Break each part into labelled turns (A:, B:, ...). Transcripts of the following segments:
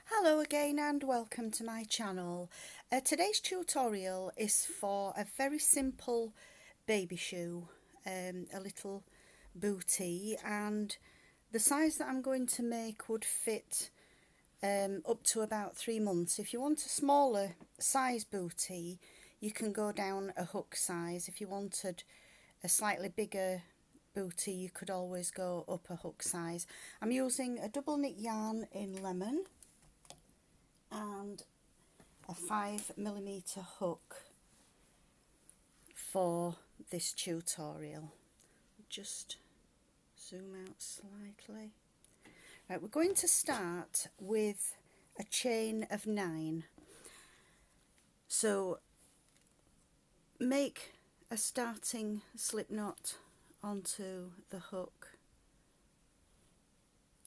A: Hello again and welcome to my channel. Today's tutorial is for a very simple baby shoe, a little bootee, and the size that I'm going to make would fit up to about 3 months. If you want a smaller size bootee, you can go down a hook size. If you wanted a slightly bigger bootee, you could always go up a hook size. I'm using a double knit yarn in lemon and a 5mm hook for this tutorial. Just zoom out slightly. Right, we're going to start with a chain of 9. So make a starting slip knot onto the hook,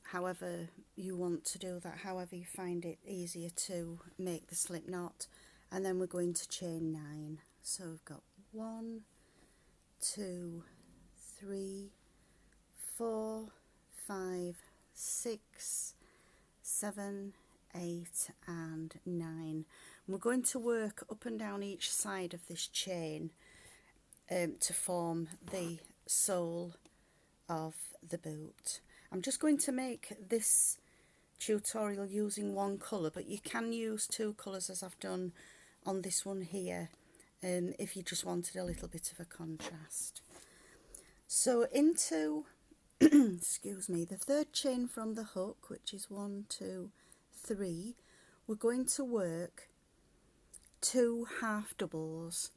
A: however you want to do that, however you find it easier to make the slip knot, and then we're going to chain 9. So we've got 1, 2, 3, 4, 5, 6, 7, 8 and 9. And we're going to work up and down each side of this chain to form the sole of the boot. I'm just going to make this tutorial using one colour, but you can use 2 colours as I've done on this one here, if you just wanted a little bit of a contrast. So into excuse me, the 3rd chain from the hook, which is 1, 2, 3, we're going to work 2 half doubles,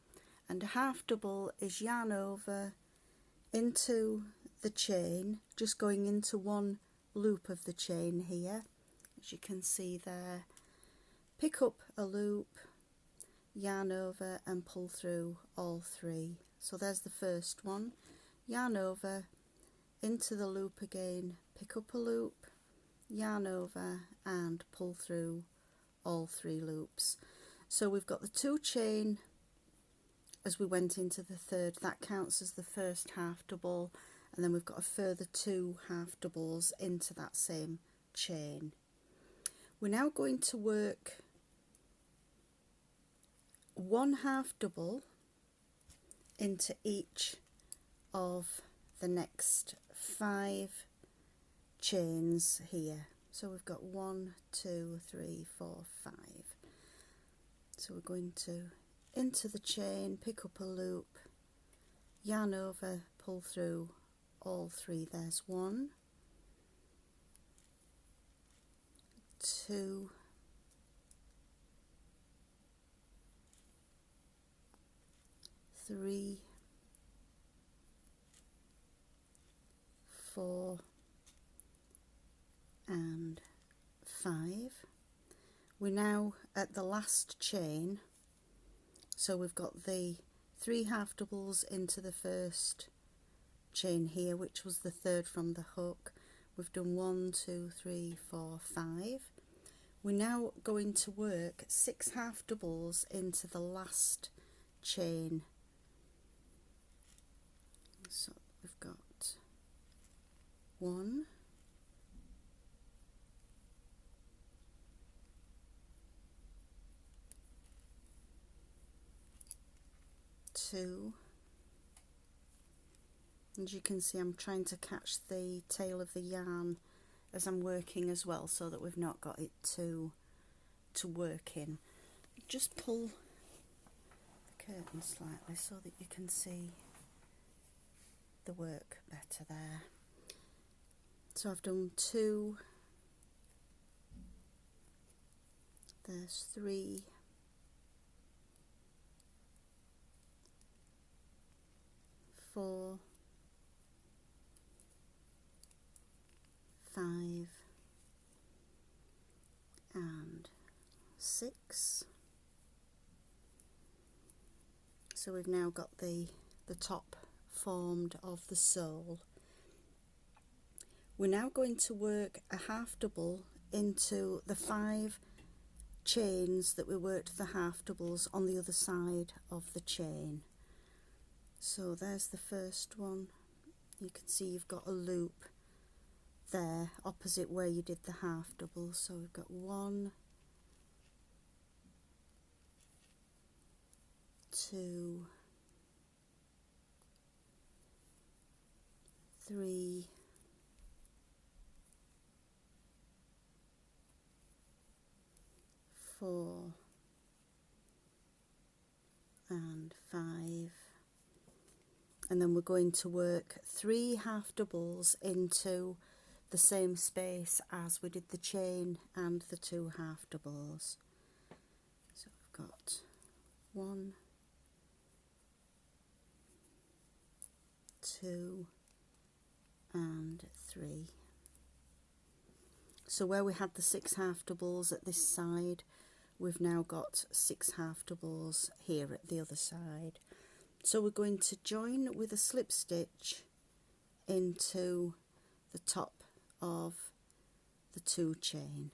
A: and a half double is yarn over into the chain, just going into one loop of the chain here, as you can see there. Pick up a loop, yarn over and pull through all 3. So there's the first one. Yarn over, into the loop again, pick up a loop, yarn over and pull through all 3 loops. So we've got the 2 chain as we went into the 3rd, that counts as the first half double, and then we've got a further 2 half doubles into that same chain. We're now going to work 1 half double into each of the next 5 chains here. So we've got 1, 2, 3, 4, 5. So we're going to into the chain, pick up a loop, yarn over, pull through all 3. There's 1, 2, 3, 4 and 5. We're now at the last chain, so we've got the 3 half doubles into the first chain here, which was the 3rd from the hook. We've done 1, 2, 3, 4, 5. We're now going to work 6 half doubles into the last chain. So we've got 1, 2. As you can see, I'm trying to catch the tail of the yarn as I'm working as well, so that we've not got it to work in. Just pull the curtain slightly so that you can see the work better there. So I've done 2, there's 3, 4, 5 and 6. So we've now got the top formed of the sole. We're now going to work a half double into the 5 chains that we worked the half doubles on the other side of the chain. So there's the first one. You can see you've got a loop there opposite where you did the half double. So we've got 1, 2, 3, 4 and 5, and then we're going to work 3 half doubles into the same space as we did the chain and the 2 half doubles. So we've got 1, 2 and 3. So where we had the 6 half doubles at this side, we've now got 6 half doubles here at the other side. So we're going to join with a slip stitch into the top of the 2 chain.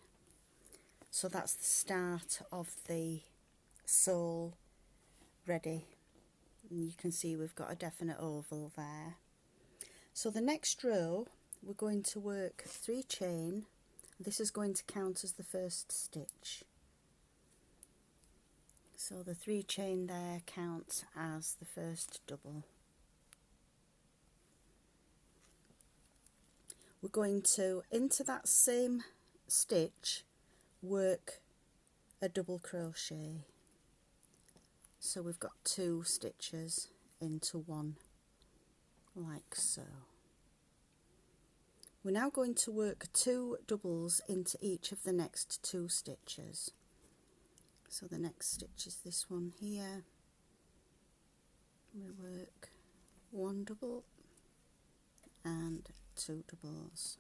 A: So that's the start of the sole ready. And you can see we've got a definite oval there. So the next row we're going to work 3 chain. This is going to count as the first stitch. So the 3 chain there counts as the first double. We're going to, into that same stitch, work a double crochet. So we've got 2 stitches into one, like so. We're now going to work 2 doubles into each of the next 2 stitches. So the next stitch is this one here. We work 1 double and 2 doubles.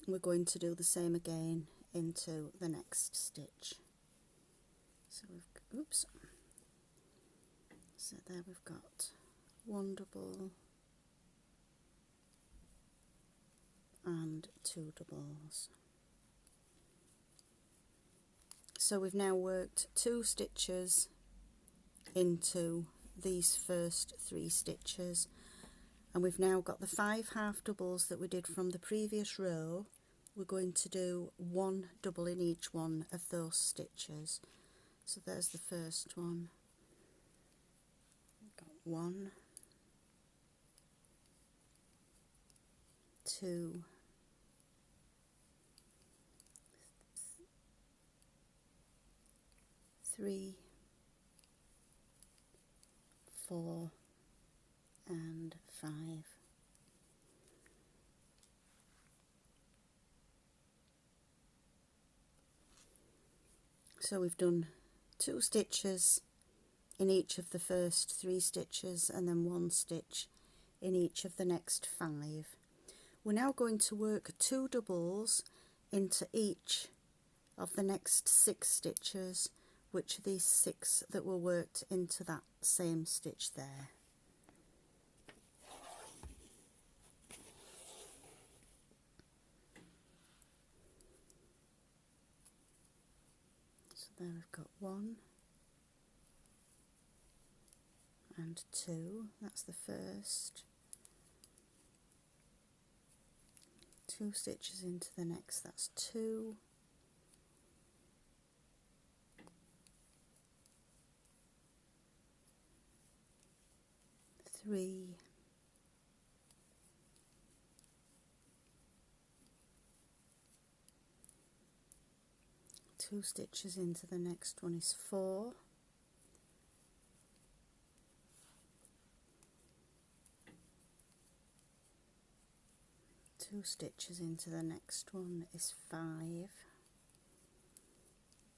A: We're going to do the same again into the next stitch. So we've, oops. So there we've got 1 double and 2 doubles. So we've now worked 2 stitches into these first 3 stitches, and we've now got the 5 half doubles that we did from the previous row. We're going to do 1 double in each one of those stitches. So there's the first one. We've got 1, 2, 3, 4 and 5. So we've done 2 stitches in each of the first 3 stitches and then 1 stitch in each of the next 5. We're now going to work 2 doubles into each of the next 6 stitches, which are these 6 that were worked into that same stitch there. So there we've got 1 and 2, that's the first. 2 stitches into the next, that's 2. 3, 2 stitches into the next one is 4, 2 stitches into the next one is 5,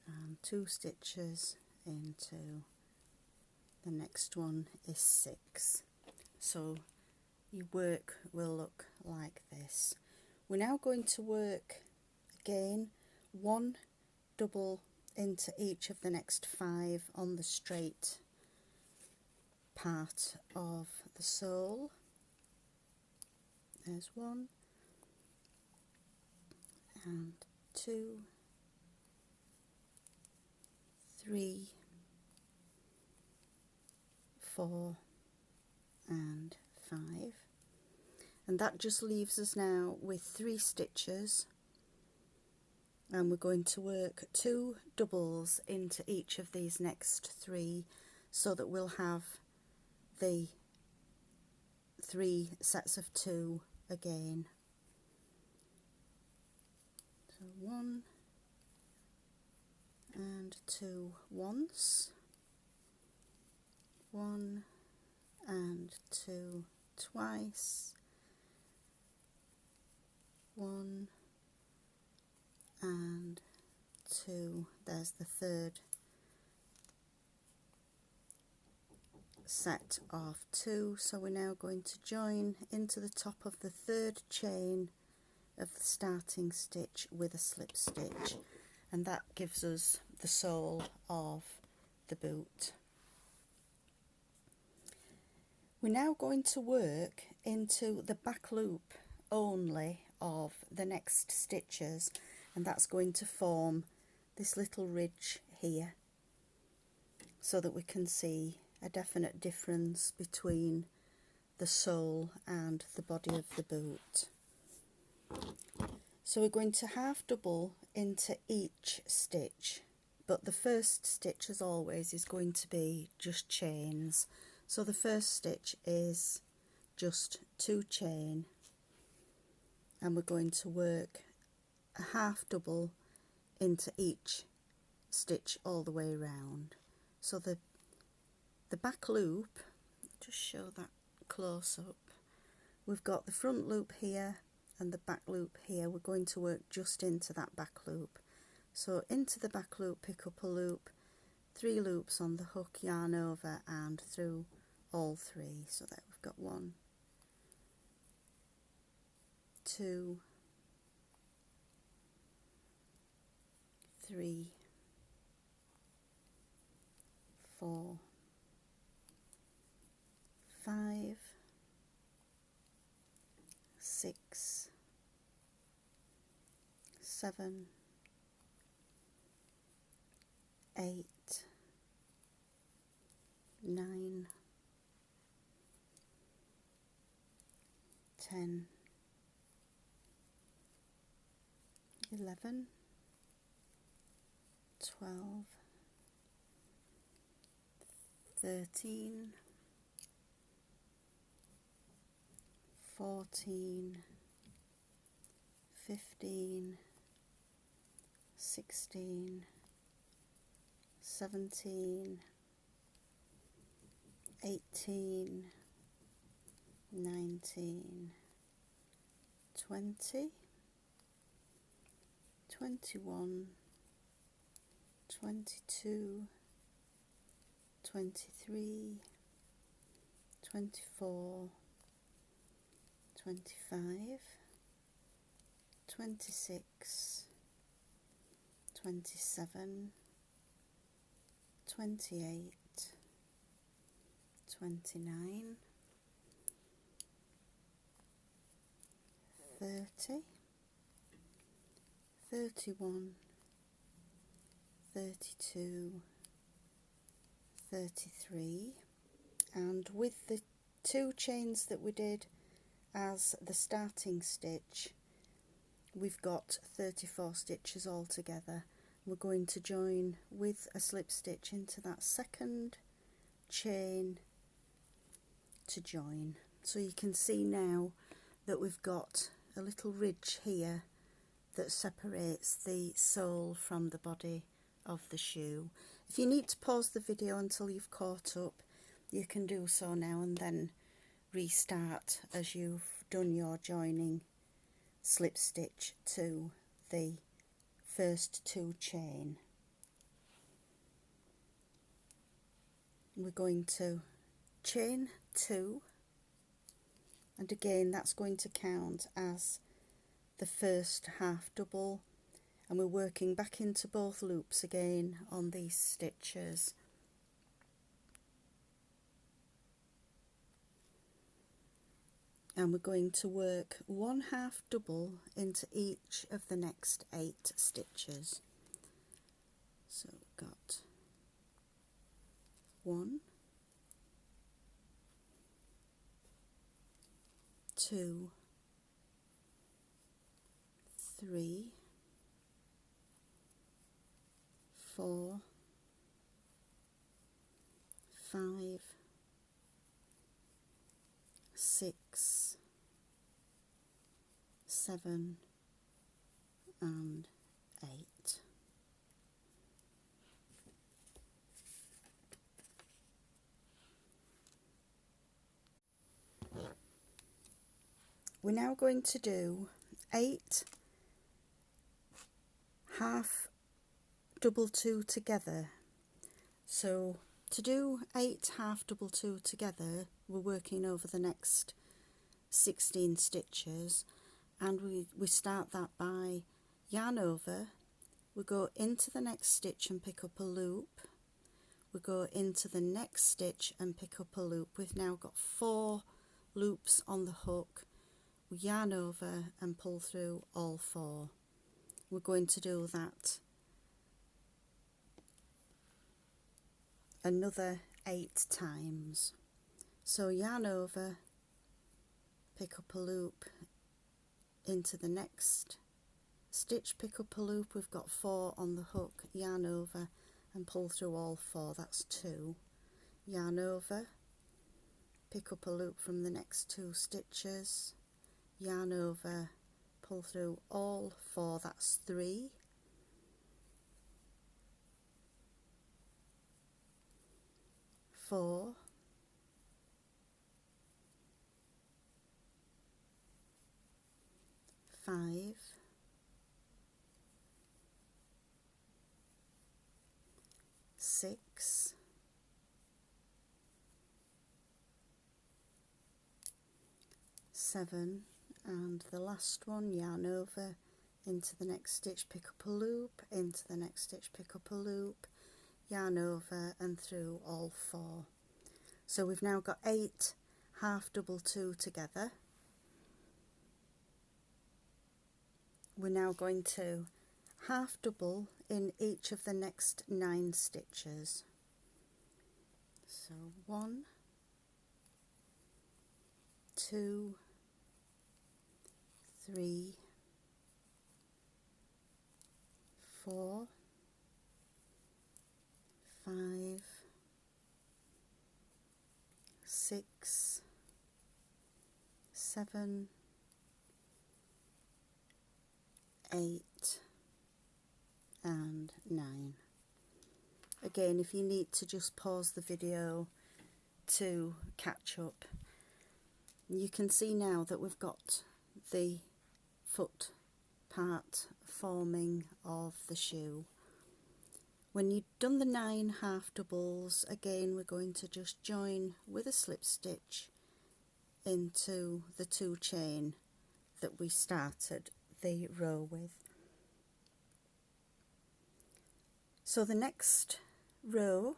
A: and 2 stitches into the next one is 6. So your work will look like this. We're now going to work again 1 double into each of the next 5 on the straight part of the sole. There's 1 and 2, 3, 4 and 5, and that just leaves us now with 3 stitches, and we're going to work 2 doubles into each of these next 3 so that we'll have the 3 sets of 2 again. So 1 and 2 once, 1 and 2 twice, 1 and 2, there's the third set of 2. So we're now going to join into the top of the third chain of the starting stitch with a slip stitch, and that gives us the sole of the boot. We're now going to work into the back loop only of the next stitches, and that's going to form this little ridge here so that we can see a definite difference between the sole and the body of the boot. So we're going to half double into each stitch, but the first stitch, as always, is going to be just chains. So the first stitch is just 2 chain, and we're going to work a half double into each stitch all the way around. So the back loop, just show that close up, we've got the front loop here and the back loop here. We're going to work just into that back loop. So into the back loop, pick up a loop, 3 loops on the hook, yarn over and through all 3. So that we've got 1, 2, 3, 4, 5, 6, 7, 8, 9, 10, 11, 12, 13, 14, 15, 16, 17, 18, 19, 20, 21, 22, 23, 24, 25, 26, 27, 28, 29, 30, 31, 32, 33, and with the 2 chains that we did as the starting stitch, we've got 34 stitches altogether. We're going to join with a slip stitch into that second chain to join. So you can see now that we've got a little ridge here that separates the sole from the body of the shoe. If you need to pause the video until you've caught up, you can do so now and then restart as you've done your joining slip stitch to the first 2 chain. We're going to chain 2, and again that's going to count as the first half double, and we're working back into both loops again on these stitches. And we're going to work 1 half double into each of the next 8 stitches. So we've got 1, 2, 3, 4, 5, 6, 7 and 8. We're now going to do 8 half double two together. So to do 8 half double two together, we're working over the next 16 stitches, and we start that by yarn over, we go into the next stitch and pick up a loop, we go into the next stitch and pick up a loop. We've now got 4 loops on the hook. We yarn over and pull through all 4. We're going to do that another 8 times. So yarn over, pick up a loop, into the next stitch, pick up a loop. We've got 4 on the hook, yarn over and pull through all 4. That's 2. Yarn over, pick up a loop from the next 2 stitches, yarn over, pull through all 4. That's 3. 4, 5, 6, 7, and the last one, yarn over, into the next stitch, pick up a loop, into the next stitch, pick up a loop, yarn over and through all 4. So we've now got 8 half double two together. We're now going to half double in each of the next 9 stitches. So 1, 2, 3, 4, 5, 6, 7, 8 and 9. Again, if you need to just pause the video to catch up, you can see now that we've got the foot part forming of the shoe. When you've done the 9 half doubles, again we're going to just join with a slip stitch into the 2 chain that we started the row with. So the next row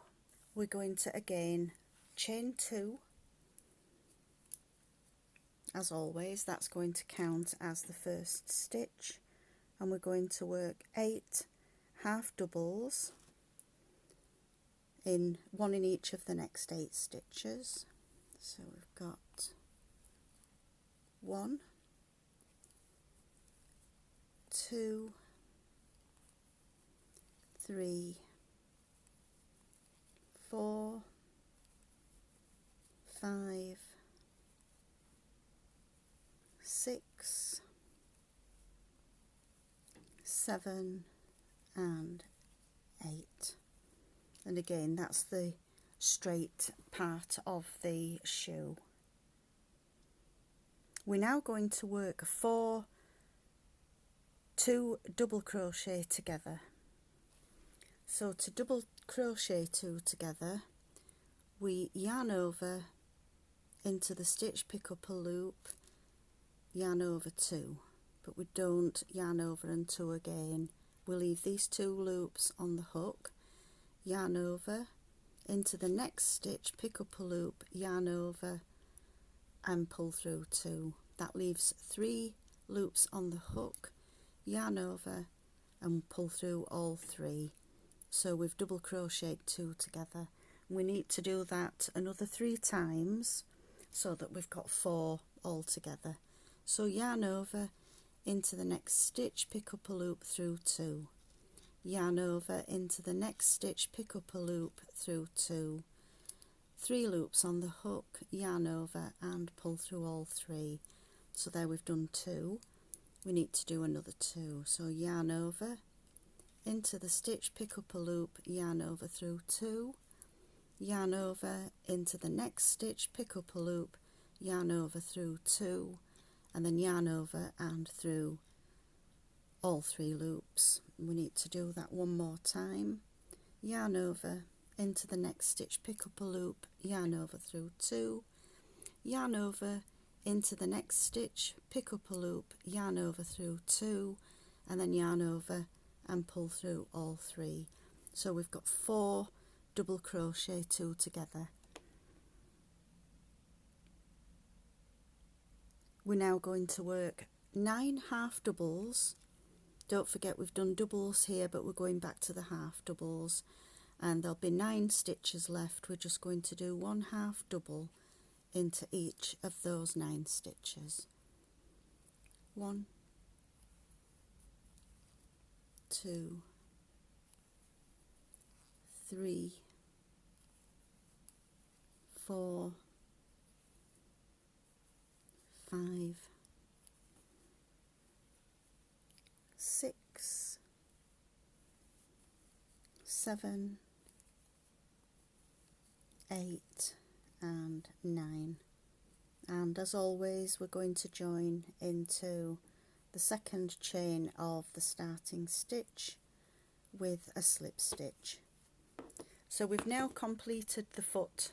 A: we're going to again chain 2. As always, that's going to count as the first stitch, and we're going to work 8 half doubles in 1 in each of the next 8 stitches. So we've got 1, 2, 3, 4, 5, 6, 7 and 8. And again, that's the straight part of the shoe. We're now going to work 2 double crochet together. So to double crochet 2 together, we yarn over into the stitch, pick up a loop, yarn over 2, but we don't yarn over and 2 again. We leave these 2 loops on the hook, yarn over into the next stitch, pick up a loop, yarn over and pull through 2. That leaves 3 loops on the hook, yarn over and pull through all 3. So we've double crocheted 2 together. We need to do that another 3 times so that we've got 4 all together. So yarn over into the next stitch, pick up a loop through 2, yarn over into the next stitch, pick up a loop through 2, 3 loops on the hook, yarn over and pull through all 3. So there we've done 2. We need to do another 2. So yarn over into the stitch, pick up a loop, yarn over through 2, yarn over into the next stitch, pick up a loop, yarn over through 2, and then yarn over and through all 3 loops. We need to do that one more time. Yarn over into the next stitch, pick up a loop, yarn over through 2, yarn over into the next stitch, pick up a loop, yarn over through 2, and then yarn over and pull through all 3. So we've got 4 double crochet 2 together. We're now going to work 9 half doubles. Don't forget we've done doubles here, but we're going back to the half doubles, and there'll be 9 stitches left. We're just going to do 1 half double into each of those 9 stitches. 1, 2, 3, 4, 5, 6, 7, 8 and 9. And as always, we're going to join into the second chain of the starting stitch with a slip stitch. So we've now completed the foot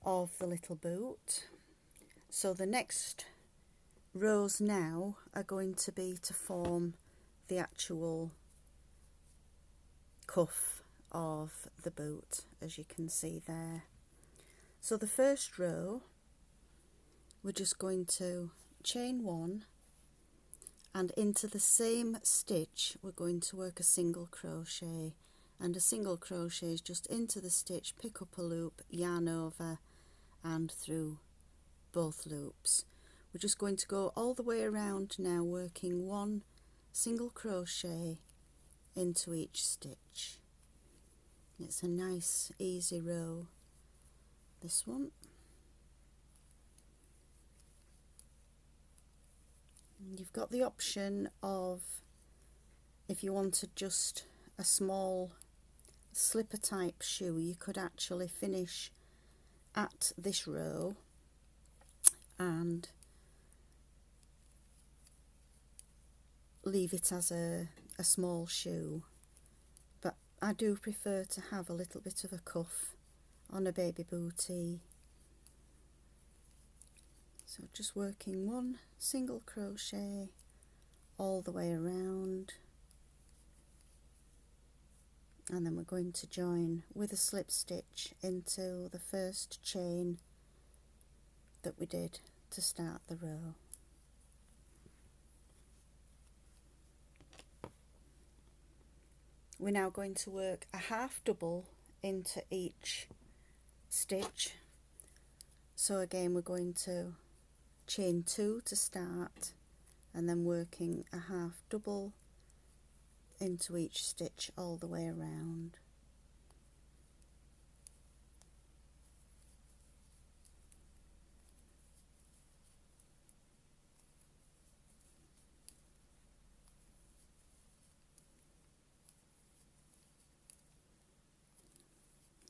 A: of the little boot. So the next rows now are going to be to form the actual cuff of the boot, as you can see there. So the first row, we're just going to chain 1, and into the same stitch we're going to work a single crochet, and a single crochet is just into the stitch, pick up a loop, yarn over and through both loops. We're just going to go all the way around now, working 1 single crochet into each stitch. It's a nice easy row, this one. And you've got the option of, if you wanted just a small slipper type shoe, you could actually finish at this row and leave it as a small shoe, but I do prefer to have a little bit of a cuff on a baby bootee. So just working 1 single crochet all the way around, and then we're going to join with a slip stitch into the first chain that we did to start the row. We're now going to work a half double into each stitch. So again, we're going to chain 2 to start, and then working a half double into each stitch all the way around.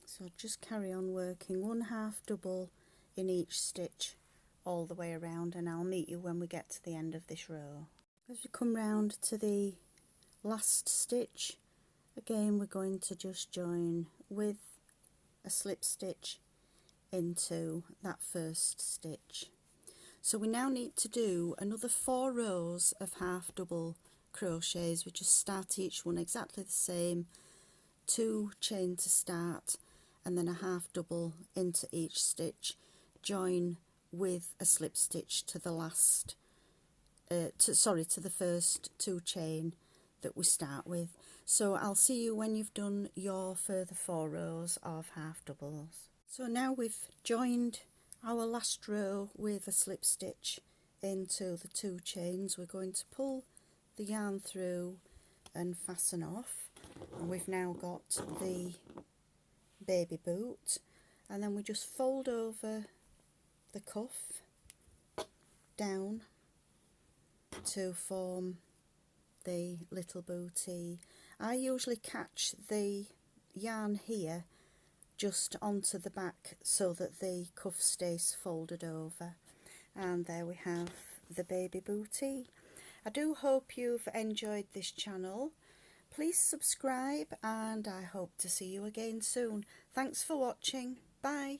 A: So just carry on working 1 half double in each stitch all the way around, and I'll meet you when we get to the end of this row. As we come round to the last stitch, again we're going to just join with a slip stitch into that first stitch. So we now need to do another 4 rows of half double crochets. We just start each one exactly the same, 2 chain to start, and then a half double into each stitch, join with a slip stitch to the last to the first 2 chain that we start with. So I'll see you when you've done your further 4 rows of half doubles. So now we've joined our last row with a slip stitch into the 2 chains. We're going to pull the yarn through and fasten off, and we've now got the baby boot, and then we just fold over the cuff down to form the little bootee. I usually catch the yarn here just onto the back so that the cuff stays folded over, and there we have the baby bootee. I do hope you've enjoyed this channel. Please subscribe, and I hope to see you again soon. Thanks for watching. Bye.